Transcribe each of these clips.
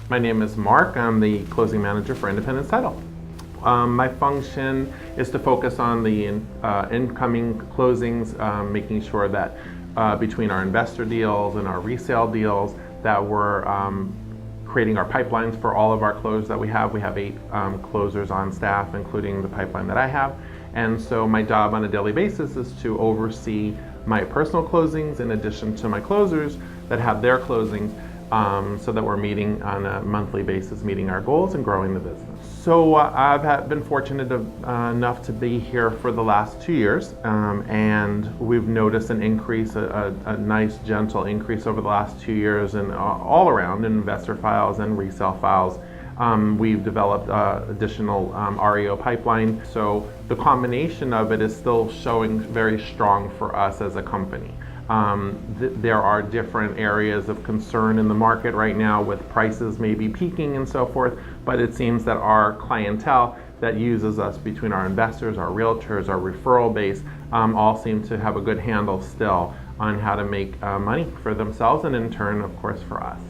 My name is Mark. I'm the closing manager for Independence Title. My function is to focus on the incoming closings, making sure that between our investor deals and our resale deals that we're creating our pipelines for all of our closers that we have. We have 8 closers on staff, including the pipeline that I have. And so my job on a daily basis is to oversee my personal closings in addition to my closers that have their closings, so that we're meeting on a monthly basis, meeting our goals and growing the business. So I've been fortunate enough to be here for the last 2 years, and we've noticed an increase, a nice gentle increase over the last 2 years and all around in investor files and resale files. We've developed additional REO pipeline, so the combination of it is still showing very strong for us as a company. There are different areas of concern in the market right now with prices maybe peaking and so forth, but it seems that our clientele that uses us, between our investors, our realtors, our referral base, all seem to have a good handle still on how to make money for themselves and in turn, of course, for us.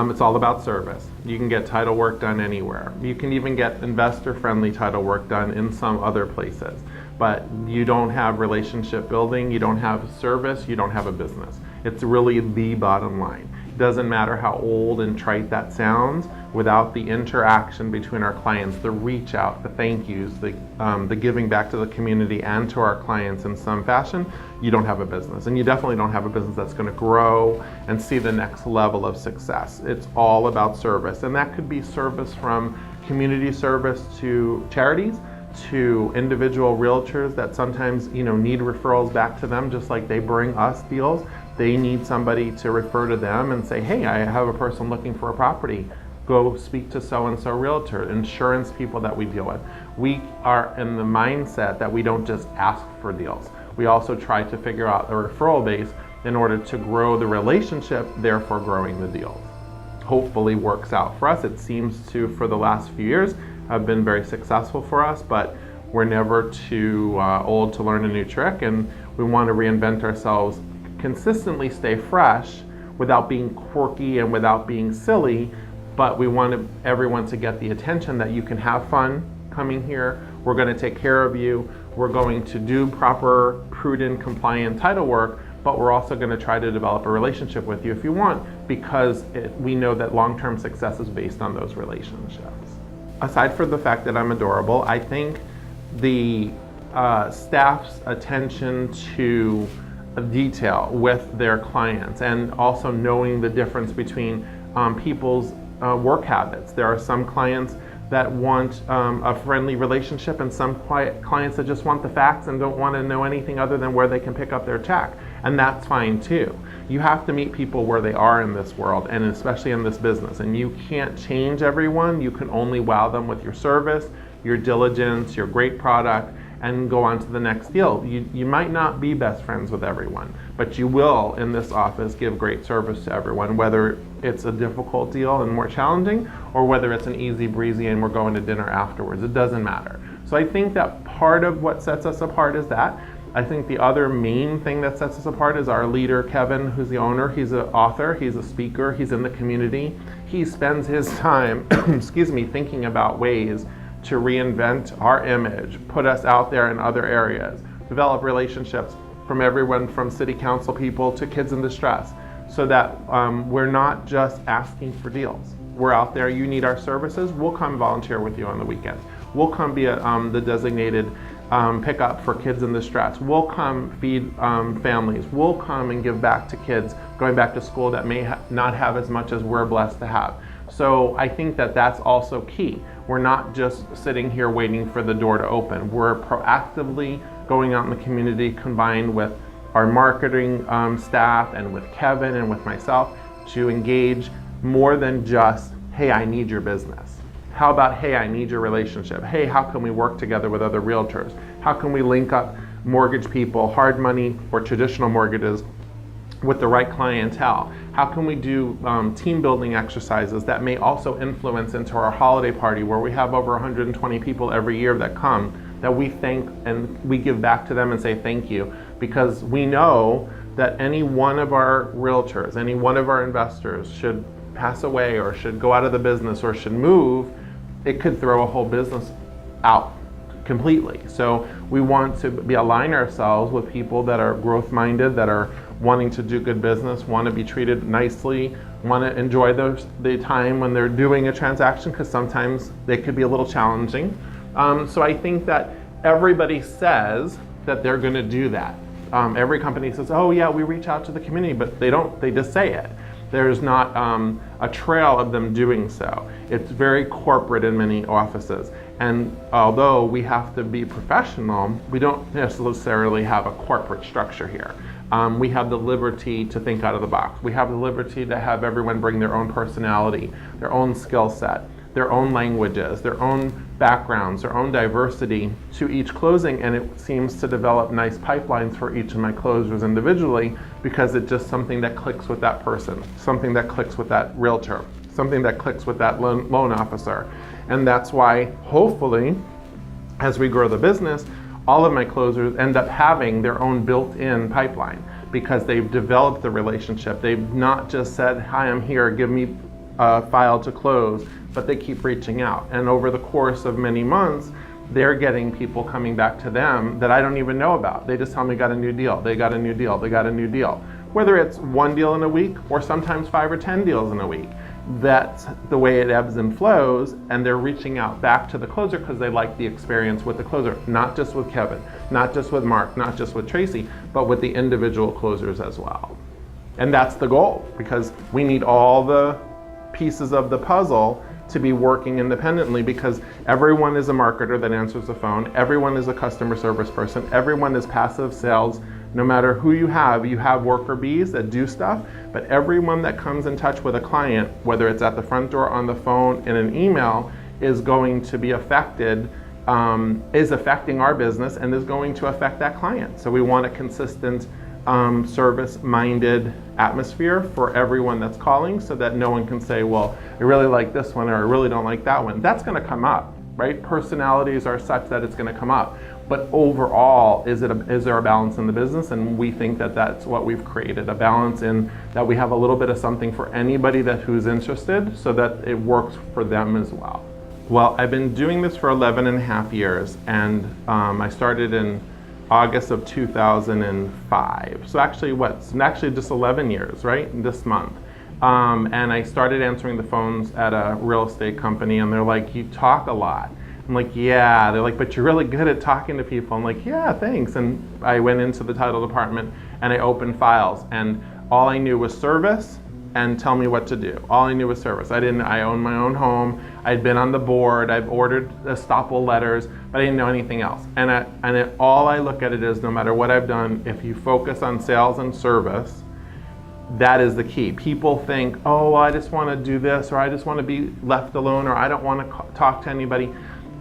It's all about service. You can get title work done anywhere. You can even get investor-friendly title work done in some other places. But you don't have relationship building, you don't have service, you don't have a business. It's really the bottom line. It doesn't matter how old and trite that sounds, without the interaction between our clients, the reach out, the thank yous, the giving back to the community and to our clients in some fashion, you don't have a business. And you definitely don't have a business that's going to grow and see the next level of success. It's all about service. And that could be service from community service to charities, to individual realtors that sometimes need referrals back to them, just like they bring us deals. They need somebody to refer to them and say, hey, I have a person looking for a property. Go speak to so-and-so realtor. Insurance people that we deal with. We are in the mindset that we don't just ask for deals. We also try to figure out a referral base in order to grow the relationship, therefore growing the deals. Hopefully works out for us. It seems to, for the last few years, have been very successful for us, but we're never too old to learn a new trick, and we want to reinvent ourselves, consistently stay fresh without being quirky and without being silly, but we want everyone to get the attention that you can have fun coming here. We're going to take care of you. We're going to do proper, prudent, compliant title work, but we're also going to try to develop a relationship with you if you want, because we know that long-term success is based on those relationships. Aside from the fact that I'm adorable, I think the staff's attention to detail with their clients and also knowing the difference between people's work habits. There are some clients that want a friendly relationship and some clients that just want the facts and don't want to know anything other than where they can pick up their check. And that's fine too. You have to meet people where they are in this world, and especially in this business. And you can't change everyone. You can only wow them with your service, your diligence, your great product, and go on to the next deal. You might not be best friends with everyone, but you will, in this office, give great service to everyone, whether it's a difficult deal and more challenging, or whether it's an easy breezy and we're going to dinner afterwards. It doesn't matter. So I think that part of what sets us apart is that. I think the other main thing that sets us apart is our leader, Kevin, who's the owner. He's an author, he's a speaker, he's in the community. He spends his time, thinking about ways to reinvent our image, put us out there in other areas, develop relationships from everyone from city council people to kids in distress, so that we're not just asking for deals. We're out there, you need our services, we'll come volunteer with you on the weekends. We'll come be the designated pickup for kids in distress. We'll come feed families. We'll come and give back to kids going back to school that may not have as much as we're blessed to have. So I think that that's also key. We're not just sitting here waiting for the door to open. We're proactively going out in the community, combined with our marketing staff and with Kevin and with myself, to engage more than just, hey, I need your business. How about, hey, I need your relationship? Hey, how can we work together with other realtors? How can we link up mortgage people, hard money or traditional mortgages, with the right clientele? How can we do team building exercises that may also influence into our holiday party, where we have over 120 people every year that come, that we thank and we give back to them and say thank you, because we know that any one of our realtors, any one of our investors should pass away or should go out of the business or should move, it could throw a whole business out completely. So we want to align ourselves with people that are growth minded, that are wanting to do good business, want to be treated nicely, want to enjoy the time when they're doing a transaction, because sometimes they could be a little challenging. So I think that everybody says that they're going to do that. Every company says, oh yeah, we reach out to the community, but they don't, they just say it. There's not a trail of them doing so. It's very corporate in many offices. And although we have to be professional, we don't necessarily have a corporate structure here. We have the liberty to think out of the box. We have the liberty to have everyone bring their own personality, their own skill set, their own languages, their own backgrounds, their own diversity to each closing, and it seems to develop nice pipelines for each of my closers individually, because it's just something that clicks with that person, something that clicks with that realtor, something that clicks with that loan officer. And that's why, hopefully, as we grow the business, all of my closers end up having their own built-in pipeline, because they've developed the relationship. They've not just said, hi, I'm here, give me a file to close, but they keep reaching out. And over the course of many months, they're getting people coming back to them that I don't even know about. They just tell me, got a new deal, they got a new deal, they got a new deal. Whether it's one deal in a week or sometimes 5 or 10 deals in a week. That's the way it ebbs and flows, and they're reaching out back to the closer because they like the experience with the closer, not just with Kevin, not just with Mark, not just with Tracy, but with the individual closers as well. And that's the goal, because we need all the pieces of the puzzle to be working independently, because everyone is a marketer that answers the phone, everyone is a customer service person, everyone is passive sales. No matter who you have worker bees that do stuff, but everyone that comes in touch with a client, whether it's at the front door, on the phone, in an email, is going to be affected, is affecting our business and is going to affect that client. So we want a consistent service-minded atmosphere for everyone that's calling, so that no one can say, well, I really like this one or I really don't like that one. That's going to come up, right? Personalities are such that it's going to come up. But overall, is there a balance in the business? And we think that that's what we've created, a balance in that we have a little bit of something for anybody who's interested, so that it works for them as well. Well, I've been doing this for 11 and a half years, and I started in August of 2005. So actually just 11 years, right? This month. And I started answering the phones at a real estate company, and they're like, you talk a lot. I'm like, yeah. They're like, but you're really good at talking to people. I'm like, yeah, thanks. And I went into the title department and I opened files, and all I knew was service and tell me what to do. All I knew was service. I owned my own home. I'd been on the board. I've ordered estoppel letters, but I didn't know anything else. All I look at it is, no matter what I've done, if you focus on sales and service, that is the key. People think, oh, well, I just want to do this, or I just want to be left alone, or I don't want to talk to anybody.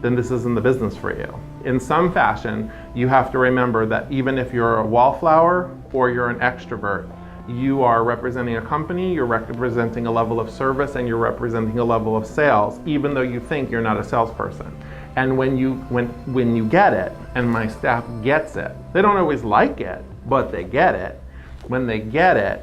Then this isn't the business for you. In some fashion, you have to remember that even if you're a wallflower or you're an extrovert, you are representing a company, you're representing a level of service, and you're representing a level of sales, even though you think you're not a salesperson. And when you get it, and my staff gets it, they don't always like it, but they get it. When they get it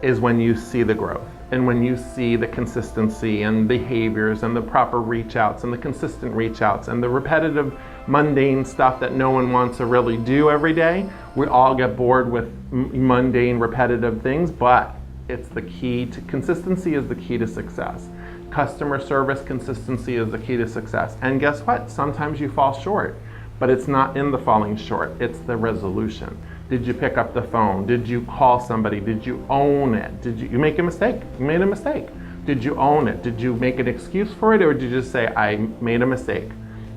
is when you see the growth. And when you see the consistency and behaviors and the proper reach outs and the consistent reach outs and the repetitive, mundane stuff that no one wants to really do every day, we all get bored with mundane, repetitive things, but it's the key to consistency is the key to success. Customer service consistency is the key to success. And guess what? Sometimes you fall short, but it's not in the falling short, it's the resolution. Did you pick up the phone? Did you call somebody? Did you own it? Did you make a mistake? You made a mistake. Did you own it? Did you make an excuse for it, or did you just say, I made a mistake,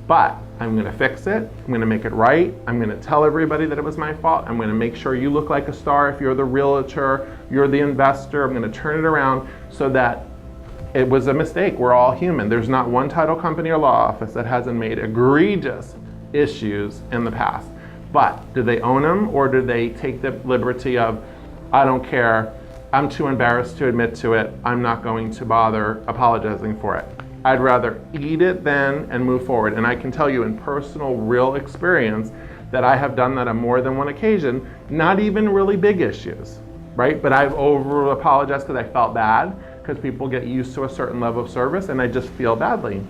but I'm gonna fix it, I'm gonna make it right, I'm gonna tell everybody that it was my fault, I'm gonna make sure you look like a star if you're the realtor, you're the investor, I'm gonna turn it around so that it was a mistake. We're all human. There's not one title company or law office that hasn't made egregious issues in the past. But do they own them, or do they take the liberty of, I don't care, I'm too embarrassed to admit to it, I'm not going to bother apologizing for it. I'd rather eat it then and move forward. And I can tell you in personal, real experience that I have done that on more than one occasion, not even really big issues, right? But I've over apologized because I felt bad, because people get used to a certain level of service and I just feel badly.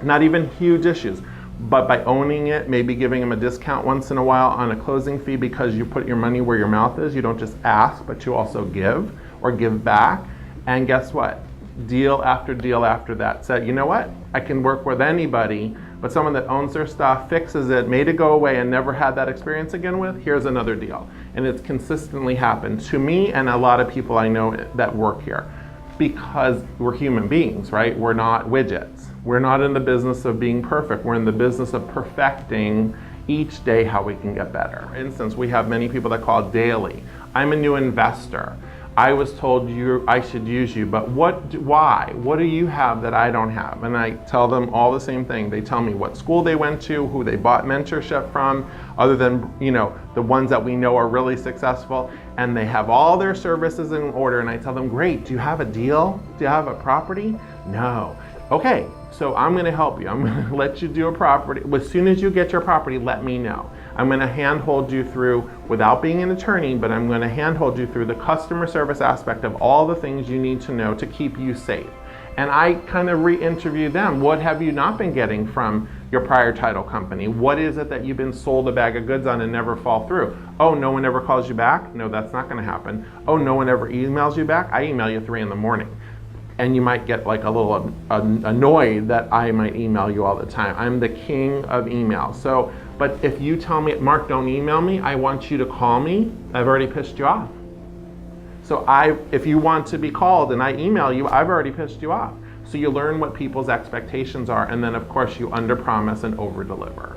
Not even huge issues, but by owning it, maybe giving them a discount once in a while on a closing fee because you put your money where your mouth is. You don't just ask, but you also give or give back. And guess what? Deal after deal after that said, you know what? I can work with anybody, but someone that owns their stuff, fixes it, made it go away and never had that experience again with, here's another deal. And it's consistently happened to me and a lot of people I know that work here, because we're human beings, right? We're not widgets. We're not in the business of being perfect. We're in the business of perfecting each day how we can get better. For instance, we have many people that call daily. I'm a new investor. I was told I should use you, but why? What do you have that I don't have? And I tell them all the same thing. They tell me what school they went to, who they bought mentorship from, other than, the ones that we know are really successful, and they have all their services in order. And I tell them, great, do you have a deal? Do you have a property? No. Okay, so I'm gonna help you. I'm gonna let you do a property. As soon as you get your property, let me know. I'm gonna handhold you through, without being an attorney, but I'm gonna handhold you through the customer service aspect of all the things you need to know to keep you safe. And I kind of re-interview them. What have you not been getting from your prior title company? What is it that you've been sold a bag of goods on and never fall through? Oh, no one ever calls you back? No, that's not gonna happen. Oh, no one ever emails you back? I email you 3 in the morning. And you might get like a little annoyed that I might email you all the time. I'm the king of email. So, but if you tell me, Mark, don't email me, I want you to call me, I've already pissed you off. So if you want to be called and I email you, I've already pissed you off. So you learn what people's expectations are, and then of course you underpromise and overdeliver.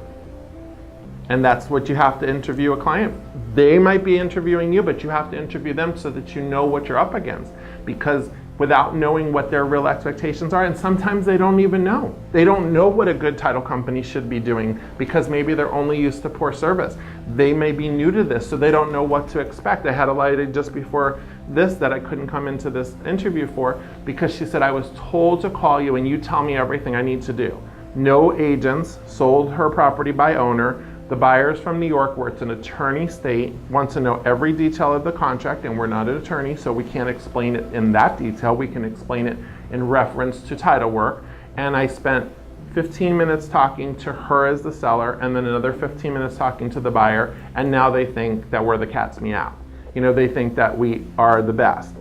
And that's what you have to interview a client. They might be interviewing you, but you have to interview them so that you know what you're up against. Because without knowing what their real expectations are, and sometimes they don't even know. They don't know what a good title company should be doing because maybe they're only used to poor service. They may be new to this, so they don't know what to expect. I had a lady just before this that I couldn't come into this interview for because she said, I was told to call you and you tell me everything I need to do. No agents, sold her property by owner. The buyer's from New York, where it's an attorney state, wants to know every detail of the contract, and we're not an attorney, so we can't explain it in that detail. We can explain it in reference to title work. And I spent 15 minutes talking to her as the seller, and then another 15 minutes talking to the buyer, and now they think that we're the cat's meow. They think that we are the best.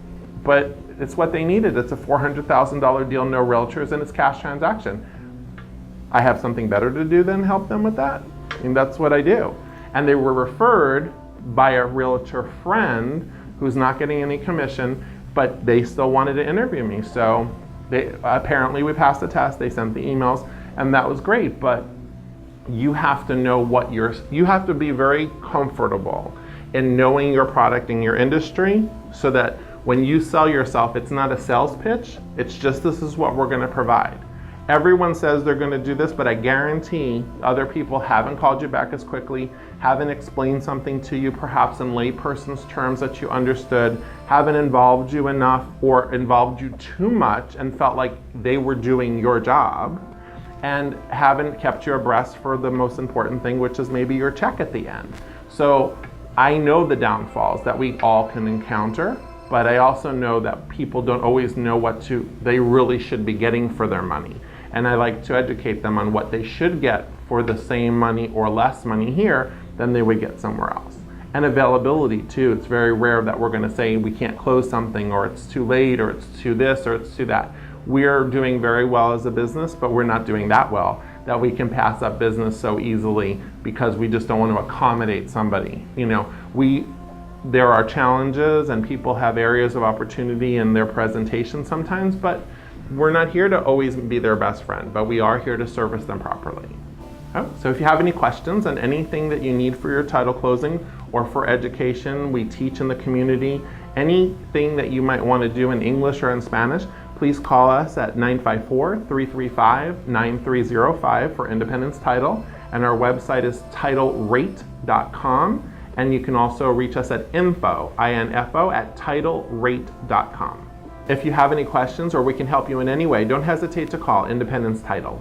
But it's what they needed. It's a $400,000 deal, no realtors, and it's cash transaction. I have something better to do than help them with that. And that's what I do. And they were referred by a realtor friend who's not getting any commission, but they still wanted to interview me. So apparently we passed the test, they sent the emails, and that was great. But you have to know you have to be very comfortable in knowing your product and your industry so that when you sell yourself, it's not a sales pitch, it's just this is what we're gonna provide. Everyone says they're going to do this, but I guarantee other people haven't called you back as quickly, haven't explained something to you perhaps in layperson's terms that you understood, haven't involved you enough or involved you too much and felt like they were doing your job, and haven't kept you abreast for the most important thing, which is maybe your check at the end. So I know the downfalls that we all can encounter, but I also know that people don't always know what they really should be getting for their money. And I like to educate them on what they should get for the same money or less money here than they would get somewhere else. And availability too. It's very rare that we're gonna say we can't close something, or it's too late, or it's too this, or it's too that. We're doing very well as a business, but we're not doing that well that we can pass up business so easily because we just don't want to accommodate somebody. There are challenges and people have areas of opportunity in their presentation sometimes, but we're not here to always be their best friend, but we are here to service them properly. So if you have any questions on anything that you need for your title closing or for education, we teach in the community, anything that you might want to do in English or in Spanish, please call us at 954-335-9305 for Independence Title, and our website is titlerate.com. And you can also reach us at info at titlerate.com. If you have any questions or we can help you in any way, don't hesitate to call Independence Title.